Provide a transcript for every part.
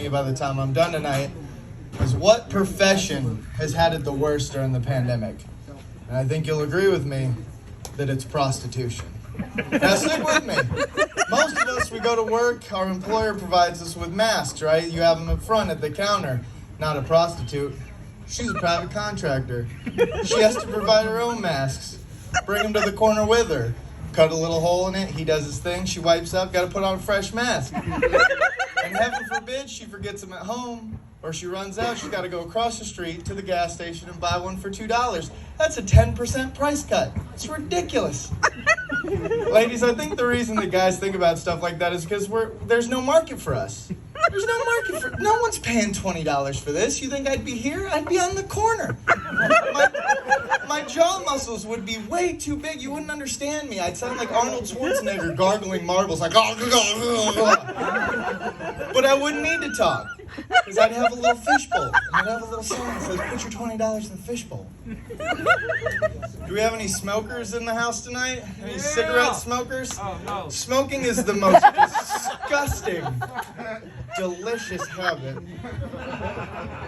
me by the time I'm done tonight is what profession has had it the worst during the pandemic? And I think you'll agree with me that it's prostitution. Now stick with me. Most of us, we go to work, our employer provides us with masks, right? You have them up front at the counter. Not a prostitute. She's a private contractor. She has to provide her own masks. Bring them to the corner with her. Cut a little hole in it, he does his thing, she wipes up, gotta put on a fresh mask. And heaven forbid she forgets them at home, or she runs out, she's gotta go across the street to the gas station and buy one for $2. That's a 10% price cut. It's ridiculous. Ladies, I think the reason that guys think about stuff like that is because there's no market for us. There's no market for, no one's paying $20 for this. You think I'd be here? I'd be on the corner. My jaw muscles would be way too big. You wouldn't understand me. I'd sound like Arnold Schwarzenegger gargling marbles like, but I wouldn't need to talk because I'd have a little fishbowl. And I'd have a little sign that says, put your $20 in the fishbowl. Do we have any smokers in the house tonight? Any cigarette smokers? Oh, no. Smoking is the most disgusting, delicious habit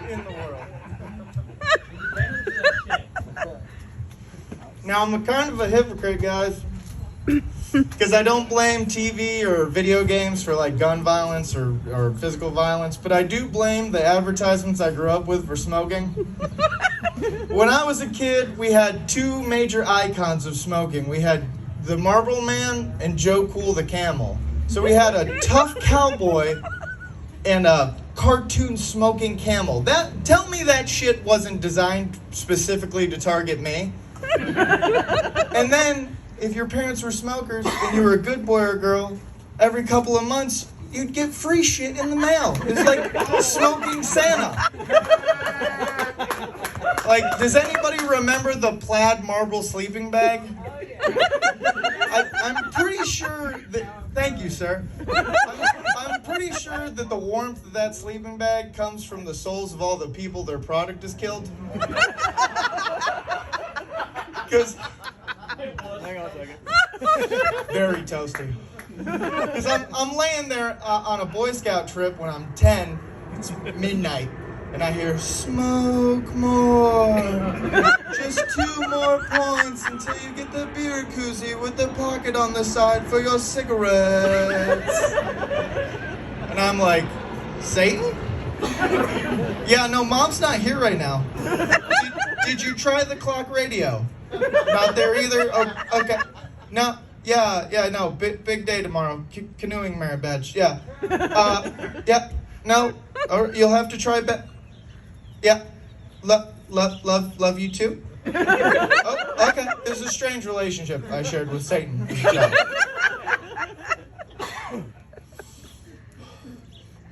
in the world. Now, I'm kind of a hypocrite, guys, because I don't blame TV or video games for like gun violence or physical violence, but I do blame the advertisements I grew up with for smoking. When I was a kid, we had two major icons of smoking. We had the Marlboro Man and Joe Cool the Camel. So we had a tough cowboy and a cartoon smoking camel. Tell me that shit wasn't designed specifically to target me. And then, if your parents were smokers and you were a good boy or girl, every couple of months, you'd get free shit in the mail. It's like smoking Santa. Like, does anybody remember the plaid marble sleeping bag? I'm pretty sure that, thank you, sir. I'm pretty sure that the warmth of that sleeping bag comes from the souls of all the people their product has killed. Because, hang on a second. Very toasty. Because I'm laying there on a Boy Scout trip when I'm 10. It's midnight. And I hear, smoke more. Just 2 more points until you get the beer koozie with the pocket on the side for your cigarettes. And I'm like, Satan? Yeah, no, Mom's not here right now. Did you try the clock radio? Not there either? Oh, okay. No, yeah, no, big day tomorrow. Canoeing merit badge, yeah. Yeah, no, or you'll have to try yeah, love you too? Oh, okay, there's a strange relationship I shared with Satan.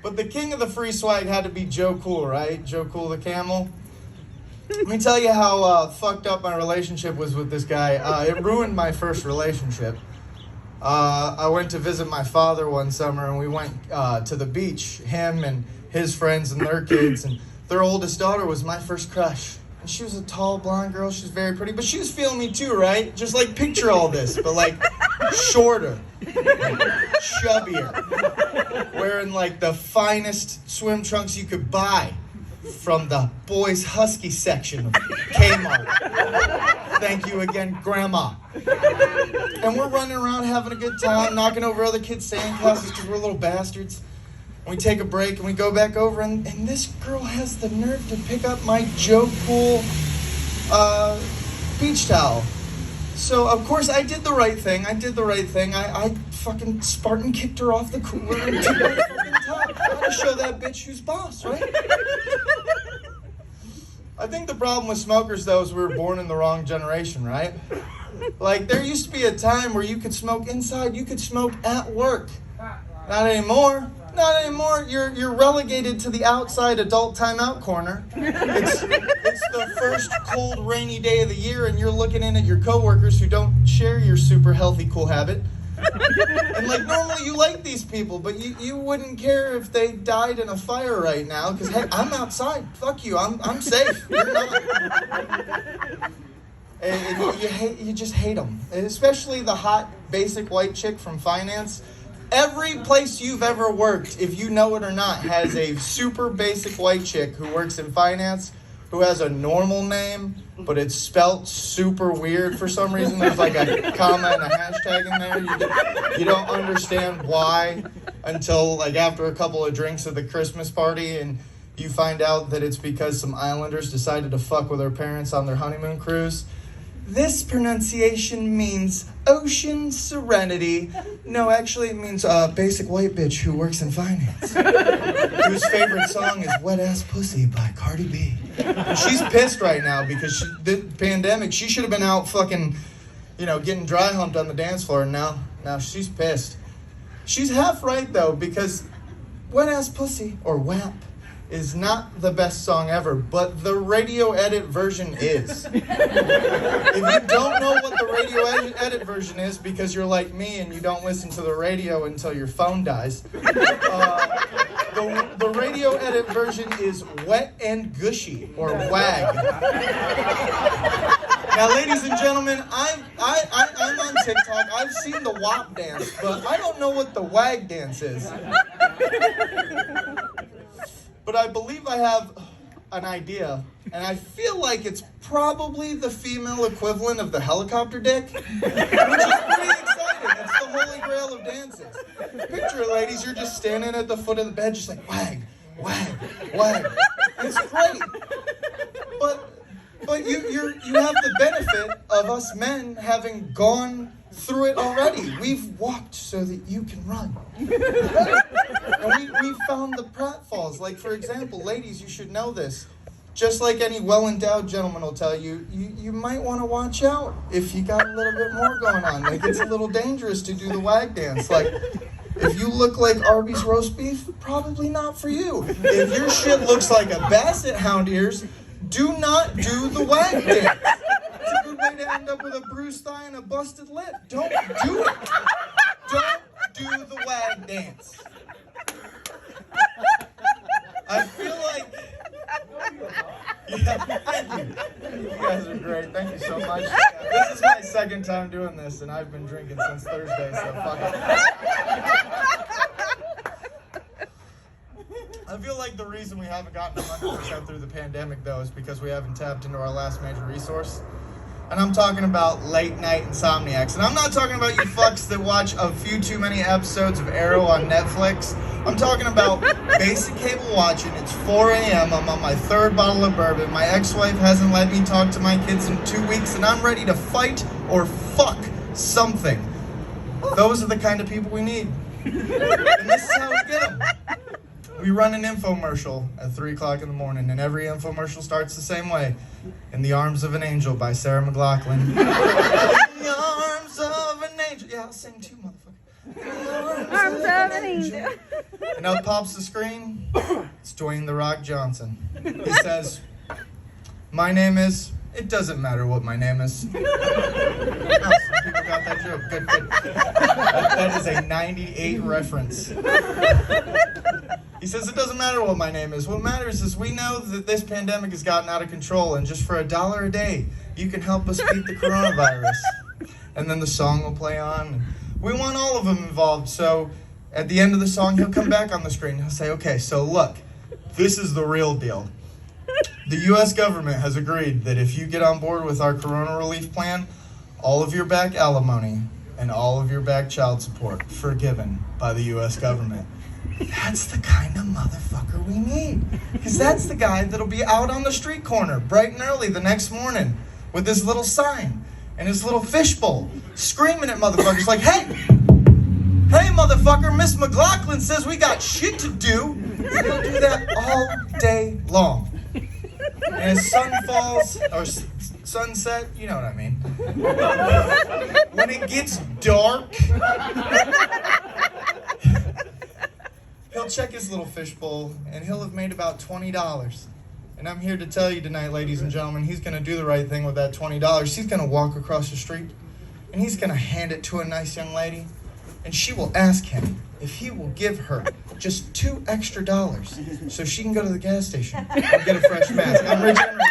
But the king of the free swag had to be Joe Cool, right? Joe Cool the Camel. Let me tell you how fucked up my relationship was with this guy. It ruined my first relationship. I went to visit my father one summer, and we went to the beach. Him and his friends and their kids, and their oldest daughter was my first crush. And she was a tall, blonde girl. She was very pretty, but she was feeling me too, right? Just like picture all this, but like shorter, chubbier, wearing like the finest swim trunks you could buy from the boys' husky section of Kmart. Thank you again, Grandma. And we're running around having a good time, knocking over other kids' sandcastles because we're little bastards. And we take a break and we go back over, and this girl has the nerve to pick up my Joe Cool beach towel. So, of course, I did the right thing. I fucking Spartan kicked her off the cooler and took her fucking top. Gotta show that bitch who's boss, right? I think the problem with smokers, though, is we were born in the wrong generation, right? Like, there used to be a time where you could smoke inside, you could smoke at work. Not anymore. Not anymore. You're relegated to the outside adult timeout corner. It's the first cold, rainy day of the year, and you're looking in at your coworkers who don't share your super healthy, cool habit. And like normally you like these people, but you wouldn't care if they died in a fire right now, because hey, I'm outside. Fuck you. I'm safe. You're not. And you just hate them, and especially the hot, basic white chick from finance. Every place you've ever worked, if you know it or not, has a super basic white chick who works in finance, who has a normal name, but it's spelt super weird for some reason. There's like a comma and a hashtag in there. You don't understand why until like after a couple of drinks at the Christmas party, and you find out that it's because some islanders decided to fuck with their parents on their honeymoon cruise. This pronunciation means ocean serenity. No, actually it means basic white bitch who works in finance. Whose favorite song is Wet Ass Pussy by Cardi B. And she's pissed right now because the pandemic, she should have been out fucking, getting dry humped on the dance floor, and now she's pissed. She's half right though, because Wet Ass Pussy, or WAP, is not the best song ever, but the radio edit version is. If you don't know what the radio edit version is because you're like me and you don't listen to the radio until your phone dies, the radio edit version is Wet and Gushy, or WAG. Now, ladies and gentlemen, I'm on TikTok. I've seen the WAP dance, but I don't know what the WAG dance is. But I believe I have an idea, and I feel like it's probably the female equivalent of the helicopter dick, which is pretty exciting. It's the holy grail of dances. Picture it, ladies, you're just standing at the foot of the bed, just like wag, wag, wag. It's great. But you have the benefit of us men having gone through it already. We've walked so that you can run. And we found the pratfalls. Like, for example, ladies, you should know this. Just like any well-endowed gentleman will tell you, you might want to watch out if you got a little bit more going on. Like, it's a little dangerous to do the wag dance. Like, if you look like Arby's roast beef, probably not for you. If your shit looks like a basset hound ears, do not do the wag dance. It's a good way to end up with a bruised thigh and a busted lip. Don't do it. Don't do the wag dance. I feel like... Yeah, thank you. You guys are great. Thank you so much. This is my second time doing this, and I've been drinking since Thursday, so fuck it. I feel like the reason we haven't gotten 100% through the pandemic, though, is because we haven't tapped into our last major resource. And I'm talking about late night insomniacs. And I'm not talking about you fucks that watch a few too many episodes of Arrow on Netflix. I'm talking about basic cable watching. It's 4 a.m. I'm on my third bottle of bourbon. My ex-wife hasn't let me talk to my kids in 2 weeks, and I'm ready to fight or fuck something. Those are the kind of people we need. And this is how we get them. We run an infomercial at 3 o'clock in the morning, and every infomercial starts the same way. In the Arms of an Angel by Sarah McLachlan. In the arms of an angel. Yeah, I'll sing too, motherfucker. In the arms of an angel. And up pops the screen. It's Dwayne "The Rock" Johnson. He says, "My name is..." It doesn't matter what my name is. Oh, some people got that joke. Good. That is a 98 reference. He says, "It doesn't matter what my name is. What matters is we know that this pandemic has gotten out of control, and just for $1 a day, you can help us beat the coronavirus." And then the song will play on. We want all of them involved, so at the end of the song, he'll come back on the screen. He'll say, "Okay, so look, this is the real deal. The U.S. government has agreed that if you get on board with our corona relief plan, all of your back alimony and all of your back child support forgiven by the U.S. government." That's the kind of motherfucker we need. Because that's the guy that'll be out on the street corner bright and early the next morning with his little sign and his little fishbowl screaming at motherfuckers like, hey, motherfucker, Miss McLachlan says we got shit to do. And he'll do that all day long. And as sun falls, or sunset, you know what I mean. When it gets dark, he'll check his little fishbowl, and he'll have made about $20. And I'm here to tell you tonight, ladies and gentlemen, he's going to do the right thing with that $20. He's going to walk across the street, and he's going to hand it to a nice young lady, and she will ask him if he will give her just $2 extra so she can go to the gas station and get a fresh mask. I'm Rich Henry.